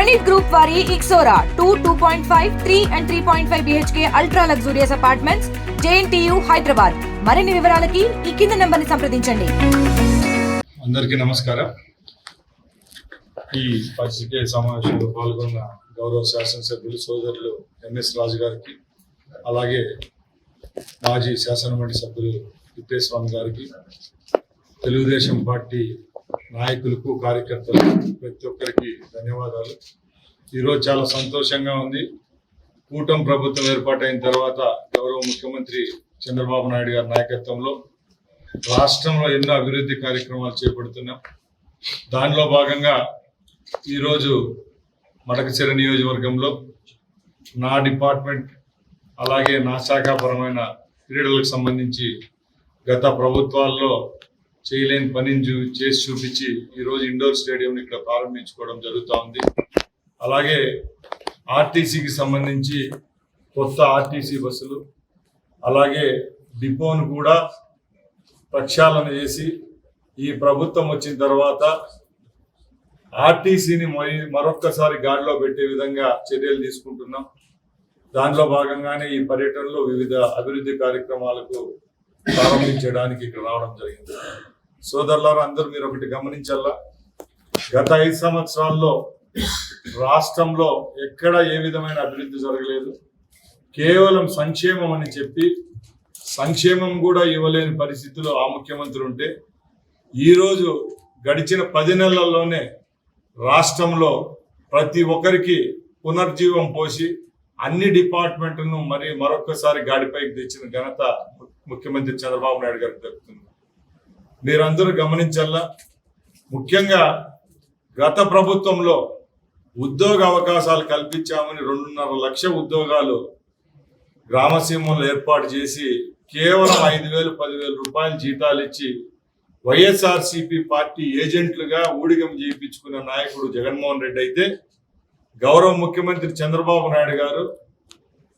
Zenith Group వారి Ixora 2.5, 3 and 3.5 BHK ultra luxurious apartments JNTU Hyderabad. మరిన్ని వివరాలకి ఈ కింద నంబర్ని సంప్రదించండి. అందరికీ నమస్కారం. ఈ పత్రికే సమావేశంలో పాల్గొన్న గౌరవ శాసనసభ్యులు సోదరులు ఎంఎస్ రాజు గారికి, అలాగే మాజీ శాసనమండలి సభ్యులు తిప్పేస్వామి గారికి, తెలుగుదేశం పార్టీ నాయకులకు, కార్యకర్తలకు ప్రతి ఒక్కరికి ధన్యవాదాలు. ఈరోజు చాలా సంతోషంగా ఉంది. కూటమి ప్రభుత్వం ఏర్పాటైన తర్వాత గౌరవ ముఖ్యమంత్రి చంద్రబాబు నాయుడు గారి నాయకత్వంలో రాష్ట్రంలో ఎన్నో అభివృద్ధి కార్యక్రమాలు చేపడుతున్నాం. దానిలో భాగంగా ఈరోజు మడకశిర నియోజకవర్గంలో నా డిపార్ట్మెంట్, అలాగే నా శాఖాపరమైన క్రీడలకు సంబంధించి గత ప్రభుత్వాల్లో చేయలేని పనిని చేసి చూపించి ఈరోజు ఇండోర్ స్టేడియంని ఇక్కడ ప్రారంభించుకోవడం జరుగుతూ ఉంది. అలాగే ఆర్టీసీకి సంబంధించి కొత్త ఆర్టీసీ బస్సులు, అలాగే డిపోను కూడా ప్రక్షాళన చేసి ఈ ప్రభుత్వం వచ్చిన తర్వాత ఆర్టీసీని మరొక్కసారి గాడిలో పెట్టే విధంగా చర్యలు తీసుకుంటున్నాం. దానిలో భాగంగానే ఈ పర్యటనలో వివిధ అభివృద్ధి కార్యక్రమాలకు ప్రారంభించడానికి ఇక్కడ రావడం జరిగింది. సోదరులారా, అందరూ మీరు ఒకటి గమనించాలా, గత 5 సంవత్సరాల్లో రాష్ట్రంలో ఎక్కడ ఏ విధమైన అభివృద్ధి జరగలేదు. కేవలం సంక్షేమం అని చెప్పి సంక్షేమం కూడా ఇవ్వలేని పరిస్థితిలో ఆ ముఖ్యమంత్రి ఉంటే, ఈరోజు గడిచిన 10 నెలల్లోనే రాష్ట్రంలో ప్రతి ఒక్కరికి పునర్జీవం పోసి అన్ని డిపార్ట్మెంట్లను మరొక్కసారి గాడిపైకి తెచ్చిన ఘనత ముఖ్యమంత్రి చంద్రబాబు నాయుడు గారికి దక్కుతుంది. మీరందరూ గమనించాలా, ముఖ్యంగా గత ప్రభుత్వంలో ఉద్యోగ అవకాశాలు కల్పించామని 2.5 లక్షల ఉద్యోగాలు గ్రామసీమలో ఏర్పాటు చేసి కేవలం 5,000, 10,000 రూపాయలు జీతాలు ఇచ్చి వైఎస్ఆర్సీపీ పార్టీ ఏజెంట్లుగా ఊడిగం చేయించుకున్న నాయకుడు జగన్మోహన్ రెడ్డి అయితే, గౌరవ ముఖ్యమంత్రి చంద్రబాబు నాయుడు గారు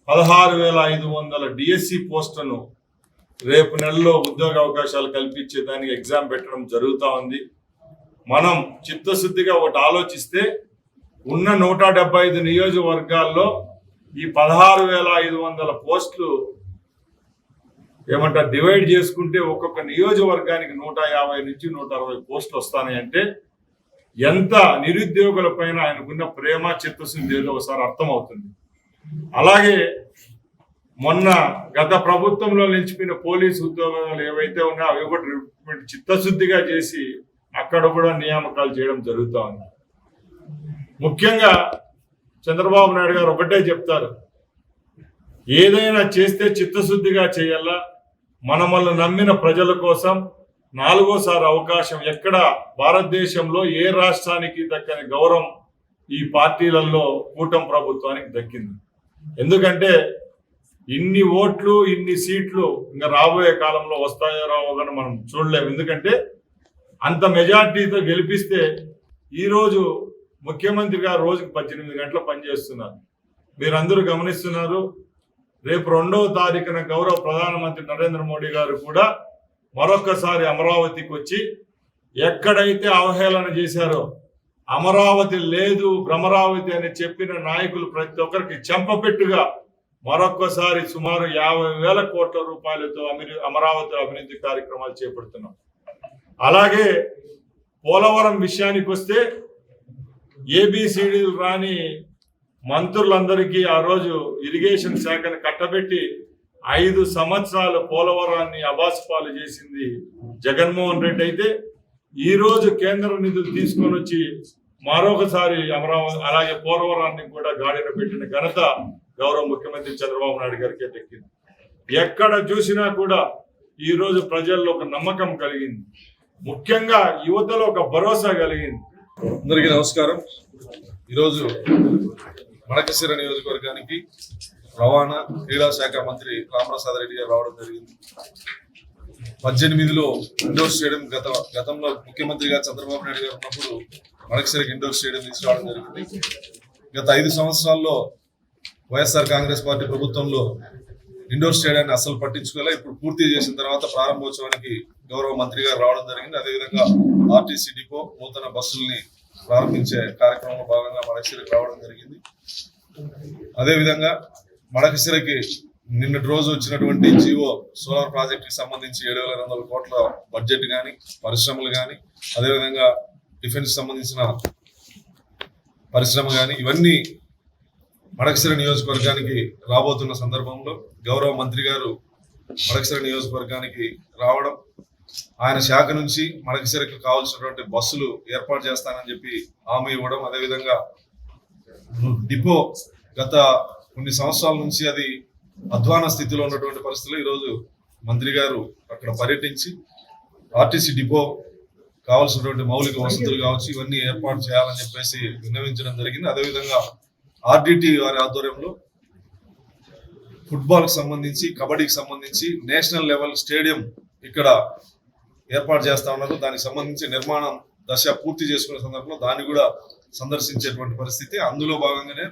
16,500 డిఎస్సి పోస్టులను రేపు నెలలో ఉద్యోగ అవకాశాలు కల్పించే దానికి ఎగ్జామ్ పెట్టడం జరుగుతూ ఉంది. మనం చిత్తశుద్ధిగా ఒకటి ఆలోచిస్తే, ఉన్న 175 నియోజకవర్గాల్లో ఈ 16,500 పోస్టులు ఏమంటారు డివైడ్ చేసుకుంటే ఒక్కొక్క నియోజకవర్గానికి 150 నుంచి 160 పోస్టులు వస్తాయంటే ఎంత నిరుద్యోగుల పైన ఆయనకున్న ప్రేమ, చిత్తశుద్ధి ఏదో ఒకసారి అర్థమవుతుంది. అలాగే మొన్న గత ప్రభుత్వంలో నిలిచిపోయిన పోలీసు ఉద్యోగాలు ఏవైతే ఉన్నాయో అవి కూడా చిత్తశుద్ధిగా చేసి అక్కడ కూడా నియామకాలు చేయడం జరుగుతూ ఉంది. ముఖ్యంగా చంద్రబాబు నాయుడు గారు ఒకటే చెప్తారు, ఏదైనా చేస్తే చిత్తశుద్ధిగా చేయాలా. మనల్ని నమ్మిన ప్రజల కోసం 4వసారి అవకాశం ఎక్కడ భారతదేశంలో ఏ రాష్ట్రానికి దక్కని గౌరవం ఈ పార్టీలలో కూటమి ప్రభుత్వానికి దక్కింది. ఎందుకంటే ఇన్ని ఓట్లు, ఇన్ని సీట్లు ఇంకా రాబోయే కాలంలో వస్తాయో రావో కానీ మనం చూడలేము. ఎందుకంటే అంత మెజార్టీతో గెలిపిస్తే ఈరోజు ముఖ్యమంత్రి గారు రోజుకి 18 గంటలు పనిచేస్తున్నారు. మీరందరూ గమనిస్తున్నారు. రేపు 2వ తారీఖున గౌరవ ప్రధానమంత్రి నరేంద్ర మోడీ గారు కూడా మరొక్కసారి అమరావతికి వచ్చి ఎక్కడైతే అవహేళన చేశారో, అమరావతి లేదు భ్రమరావతి అని చెప్పిన నాయకులు ప్రతి ఒక్కరికి చెంపపెట్టుగా మరొక్కసారి సుమారు 50,000 కోట్ల రూపాయలతో అమరావతి అభివృద్ధి కార్యక్రమాలు చేపడుతున్నాం. అలాగే పోలవరం విషయానికి వస్తే ఏబిసిడీలు రాని మంత్రులందరికీ ఆ రోజు ఇరిగేషన్ శాఖను కట్టబెట్టి 5 సంవత్సరాల పోలవరాన్ని అబాసుపాలు చేసింది జగన్మోహన్ రెడ్డి అయితే, ఈరోజు కేంద్ర నిధులు తీసుకొని వచ్చి మరొకసారి అమరావతి అలాగే పోలవరాన్ని కూడా గాడిన పెట్టిన ఘనత గౌరవ ముఖ్యమంత్రి చంద్రబాబు నాయుడు గారికి దక్కింది. ఎక్కడ చూసినా కూడా ఈరోజు ప్రజల్లో ఒక నమ్మకం కలిగింది. ముఖ్యంగా యువతలో ఒక భరోసా కలిగింది. అందరికీ నమస్కారం. ఈరోజు మడకశిర నియోజకవర్గానికి రవాణా క్రీడా శాఖ మంత్రి రామప్రసాద్ రెడ్డి గారు రావడం జరిగింది. 18లో ఇండోర్ స్టేడియం గతంలో ముఖ్యమంత్రిగా చంద్రబాబు నాయుడు గారు ఉన్నప్పుడు మడకశిరకి ఇండోర్ స్టేడియం తీసుకురావడం జరిగింది. గత 5 సంవత్సరాల్లో వైఎస్ఆర్ కాంగ్రెస్ పార్టీ ప్రభుత్వంలో ఇండోర్ స్టేడియాన్ని అస్సలు పట్టించుకోలే. ఇప్పుడు పూర్తి చేసిన తర్వాత ప్రారంభోత్సవానికి గౌరవ మంత్రి గారు రావడం జరిగింది. అదేవిధంగా ఆర్టీసీ డిపో, నూతన బస్సుల్ని ప్రారంభించే కార్యక్రమంలో భాగంగా మడకశిరకు రావడం జరిగింది. అదేవిధంగా మడకశిరకి నిన్నటి రోజు వచ్చినటువంటి జియో సోలార్ ప్రాజెక్టుకి సంబంధించి 7,200 కోట్ల బడ్జెట్ కానీ, పరిశ్రమలు కానీ, అదేవిధంగా డిఫెన్స్ సంబంధించిన పరిశ్రమ కానీ, ఇవన్నీ మడకశిర నియోజకవర్గానికి రాబోతున్న సందర్భంలో గౌరవ మంత్రి గారు మడకశిర నియోజకవర్గానికి రావడం, ఆయన శాఖ నుంచి మడకశిరకు కావాల్సినటువంటి బస్సులు ఏర్పాటు చేస్తానని చెప్పి హామీ ఇవ్వడం, అదేవిధంగా డిపో గత కొన్ని సంవత్సరాల నుంచి అది అధ్వాన స్థితిలో ఉన్నటువంటి పరిస్థితుల్లో ఈరోజు మంత్రి గారు అక్కడ పర్యటించి ఆర్టీసీ డిపో కావాల్సినటువంటి మౌలిక వసతులు కావచ్చు ఇవన్నీ ఏర్పాటు చేయాలని చెప్పేసి విన్నవించడం జరిగింది. అదేవిధంగా ఆర్డిటి వారి ఆధ్వర్యంలో ఫుట్బాల్ కి సంబంధించి, కబడ్డీకి సంబంధించి నేషనల్ లెవెల్ స్టేడియం ఇక్కడ ఏర్పాటు చేస్తా ఉన్నారు. దానికి సంబంధించి నిర్మాణం దశ పూర్తి చేసుకునే సందర్భంలో దాన్ని కూడా సందర్శించేటువంటి పరిస్థితి. అందులో భాగంగానే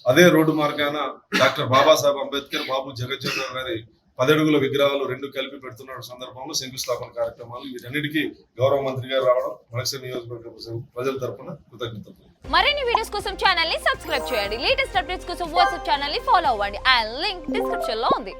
అదే రోడ్డు మార్గాన డాక్టర్ బాబాసాహెబ్ అంబేద్కర్, బాబు జగజ్జీవన్ గారి 10 అడుగుల విగ్రహాలు 2 కలిపి పెడుతున్న సందర్భంలో శంకుస్థాపన కార్యక్రమాలు వీటన్నిటికీ గౌరవ మంత్రి గారు రావడం మడకశిర నియోజకవర్గ ప్రజల తరపున కృతజ్ఞతలు. మరిన్ని వీడియోస్ కోసం ఛానల్ ని సబ్స్క్రైబ్ చేయండి. లేటెస్ట్ అప్డేట్స్ కోసం వాట్సాప్ ఛానల్ ని ఫాలో అవ్వండి. ఆ లింక్ డిస్క్రిప్షన్ లో ఉంది.